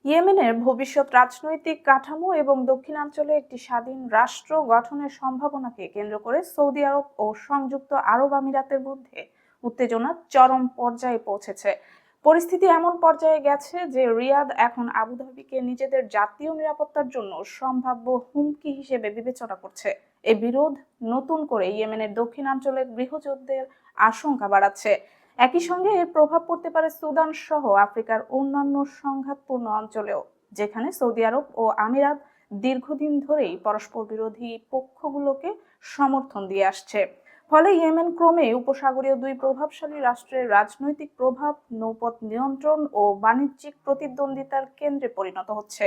ইয়েমেনের ভবিষ্যৎ রাজনৈতিক কাঠামো এবং দক্ষিণাঞ্চলে একটি স্বাধীন রাষ্ট্র গঠনের সম্ভাবনাকে কেন্দ্র করে সৌদি আরব ও সংযুক্ত আরব আমিরাতের মধ্যে উত্তেজনা চরম পর্যায়ে পৌঁছেছে। পরিস্থিতি এমন পর্যায়ে গেছে যে রিয়াদ এখন আবুধাবিকে নিজেদের জাতীয় নিরাপত্তার জন্য সম্ভাব্য হুমকি হিসেবে বিবেচনা করছে। এই বিরোধ নতুন করে ইয়েমেনের দক্ষিণাঞ্চলে গৃহযুদ্ধের আশঙ্কা বাড়াচ্ছে। একই সঙ্গে এর প্রভাব পড়তে পারে সুদান সহ আফ্রিকার অন্যান্য সংঘাতপূর্ণ অঞ্চলেও, যেখানে সৌদি আরব ও আমিরাত দীর্ঘদিন ধরেই পরস্পর বিরোধী পক্ষগুলোকে সমর্থন দিয়ে আসছে। ফলে ইয়েমেন ক্রমে উপসাগরীয় দুই প্রভাবশালী রাষ্ট্রের রাজনৈতিক প্রভাব, নৌপথ নিয়ন্ত্রণ ও বাণিজ্যিক প্রতিদ্বন্দ্বিতার কেন্দ্রে পরিণত হচ্ছে।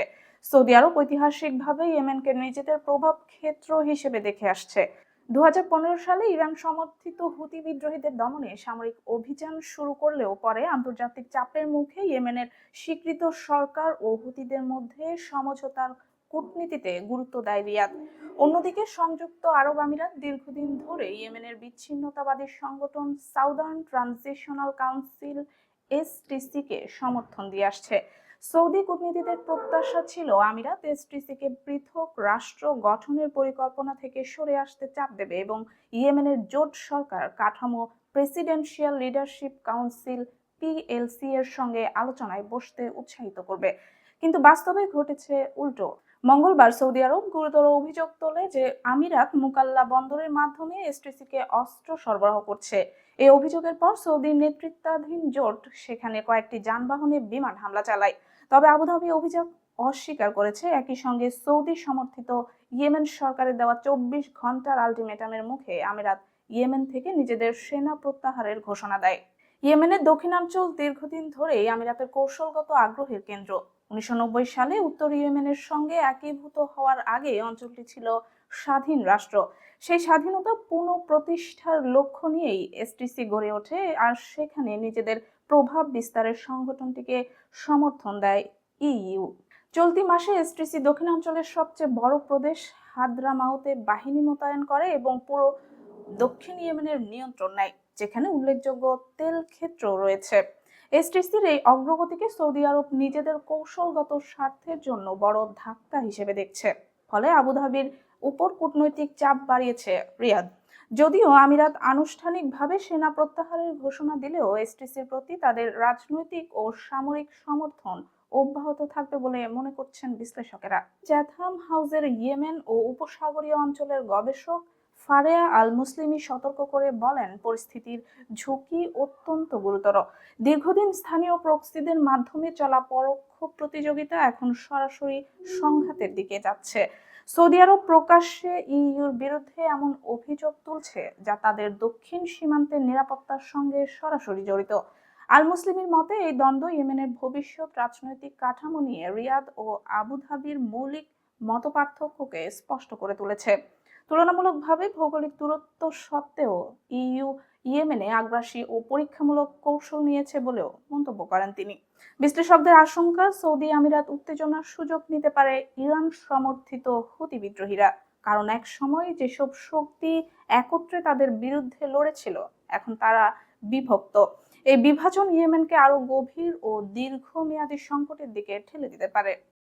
সৌদি আরব ঐতিহাসিকভাবে ইয়েমেনকে নিজেদের প্রভাব ক্ষেত্র হিসেবে দেখে আসছে। 2015 সালে ইরান সমর্থিত হুতি বিদ্রোহীদের দমনে সামরিক অভিযান শুরু করলেও পরে আন্তর্জাতিক চাপের মুখে ইয়েমেনের স্বীকৃত সরকার ও হুতিদের মধ্যে সমঝোতার কূটনীতিতে গুরুত্ব দেয় রিয়াদ। অন্যদিকে সংযুক্ত আরব আমিরাত দীর্ঘদিন ধরে ইয়েমেনের বিচ্ছিন্নতাবাদী সংগঠন সাউদার্ন ট্রানজিশনাল কাউন্সিল এসটিসি-কে সমর্থন দিয়ে আসছে। সৌদি কূটনীতিদের প্রত্যাশা ছিল আমিরাত এসটিসি-কে পৃথক রাষ্ট্র গঠনের পরিকল্পনা থেকে সরে আসতে চাপ দেবে এবং ইয়েমেনের জোট সরকার কাঠামো প্রেসিডেন্সিয়াল লিডারশিপ কাউন্সিল পিএলসি এর সঙ্গে আলোচনায় বসতে উৎসাহিত করবে। কিন্তু বাস্তবে ঘটেছে উল্টো। মঙ্গলবার সৌদি আরব গুরুতর অভিযোগ তোলে যে আমিরাত মুকাল্লা বন্দরের মাধ্যমে এসটিসি-কে অস্ত্র সরবরাহ করছে। এই অভিযোগের পর সৌদির নেতৃত্বাধীন জোট সেখানে কয়েকটি যানবাহনে বিমান হামলা চালায়। তবে আবুধাবি অভিযোগ অস্বীকার করেছে। একই সঙ্গে সৌদি সমর্থিত ইয়েমেন সরকারের দেওয়া 24 ঘন্টার আলটিমেটামের মুখে আমিরাত ইয়েমেন থেকে নিজেদের সেনা প্রত্যাহারের ঘোষণা দেয়। ইয়েমেনের দক্ষিণাঞ্চল দীর্ঘদিন ধরেই আমিরাতের কৌশলগত আগ্রহের কেন্দ্র। 1990 সালে উত্তর ইয়েমেনের সঙ্গে একীভূত হওয়ার আগে অঞ্চলটি ছিল স্বাধীন রাষ্ট্র। সেই স্বাধীনতা পুনঃপ্রতিষ্ঠার লক্ষ্য নিয়েই এসটিসি গড়ে ওঠে, আর সেখানে নিজেদের প্রভাব বিস্তারের সংগঠনটিকে সমর্থন দেয় ইইউ। চলতি মাসে এসটিসি দক্ষিণাঞ্চলের সবচেয়ে বড় প্রদেশ হাদ্রামাউতে বাহিনী মোতায়েন করে এবং পুরো দক্ষিণ ইয়েমেনের নিয়ন্ত্রণ নেয়, যেখানে উল্লেখযোগ্য তেল ক্ষেত্র রয়েছে। এসটিসির এই অগ্রগতিকে সৌদি আরব নিজেদের কৌশলগত স্বার্থের জন্য বড় ধাক্কা হিসেবে দেখছে। ফলে আবুধাবির উপর কূটনৈতিক চাপ বাড়িয়েছে রিয়াদ। যদিও আমিরাত আনুষ্ঠানিকভাবে সেনা প্রত্যাহারের ঘোষণা দিলেও এসটিসির প্রতি তাদের রাজনৈতিক ও সামরিক সমর্থন অব্যাহত থাকবে বলে মনে করছেন বিশ্লেষকেরা। চ্যাথাম হাউসের ইয়েমেন ও উপসাগরীয় অঞ্চলের গবেষক ফারেয়া আল মুসলিমি সতর্ক করে বলেন, পরিস্থিতির ঝুঁকি অত্যন্ত গুরুতর। দীর্ঘদিন স্থানীয় প্রক্সিদের মাধ্যমে চলা পরোক্ষ প্রতিযোগিতা এখন সরাসরি সংঘাতের দিকে যাচ্ছে। সৌদি আরব প্রকাশ্যে ইইউর বিরুদ্ধে এমন অভিযোগ তুলছে যা তাদের দক্ষিণ সীমান্তের নিরাপত্তার সঙ্গে সরাসরি জড়িত। আল মুসলিমের মতে এই দ্বন্দ্ব ইয়েমেনের ভবিষ্যৎ রাজনৈতিক কাঠামো নিয়ে রিয়াদ ও আবুধাবির মৌলিক মতপার্থক্যকে স্পষ্ট করে তুলেছে। তুলনামূলকভাবে ভৌগোলিক দূরত্ব সত্ত্বেও ইইউ ইয়েমেনে আগ্রাসী ও পরীক্ষামূলক কৌশল নিয়েছে বলেও মন্তব্য করেন তিনি। বিশ্লেষকদের আশঙ্কা, সৌদি আমিরাত উত্তেজনার সুযোগ নিতে পারে ইরান সমর্থিত হুতি বিদ্রোহীরা। কারণ এক সময় যেসব শক্তি একত্রে তাদের বিরুদ্ধে লড়েছিল, এখন তারা বিভক্ত। এই বিভাজন ইয়েমেনকে আরো গভীর ও দীর্ঘমেয়াদী সংকটের দিকে ঠেলে দিতে পারে।